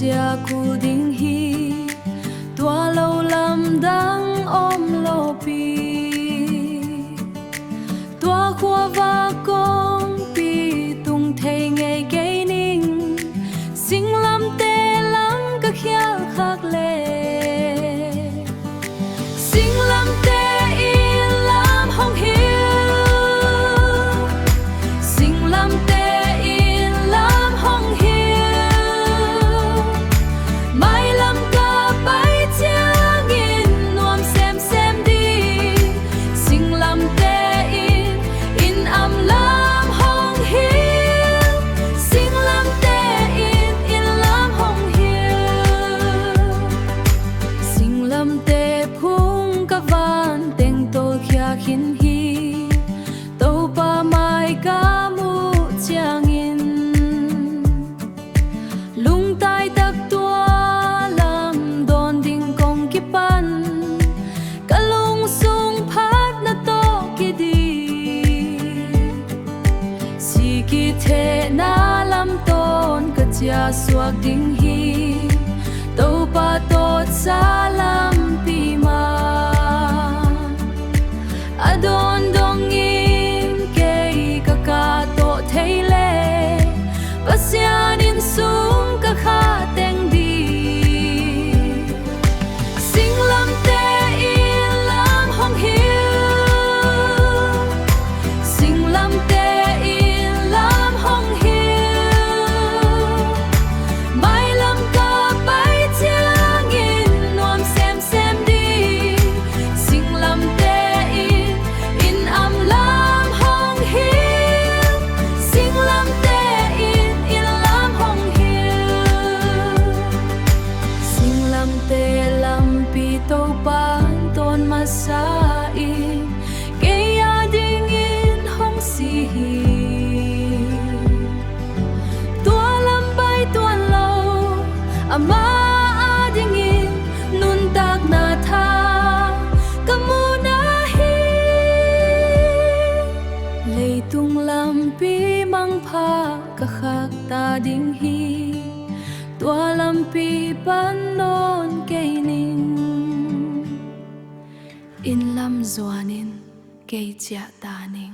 chia khu ding hi tua lâu lam dang om lo pi tua khua va kong pi tung thei ngày gây ninh sinh lam tê lam các khial khác lệ sinh lam tê in lam hong hiu sinh lam tê in lam hong hiu mai lam ca bay chiang in nuam xem đi sinh lam tê in am lam hong hiu sinh lam tê in lam hong hiu sinh lam tê phung ka van teng tol khia khin hi to pa mai ka mu chiang in lung tai tak tua lam don ding kong ki pan ka lung sung phat na to ki di si ki the na lam ton ka chia suak ding hi to pa tot sa lam pi ma adon dong in ke ka to thei le pasian in sung ka kha teng di sing lam te in lam hong hiu sing lam te in lam hong hiu mai lam ka bay chiang in nuam xem đi sing lam te in am lam hong hiu sing lam te in lam hong hiu sing lam te lam pi to pan ton ma sa in ke ya ding in hong si hi tua lam bay tuan lo ama ding in nun tak na tha kamu na hi lei tung lam pi mang pha ka khak ta ding hi tua lam pi pan non ke ning in lam zuanin ke chia ta ning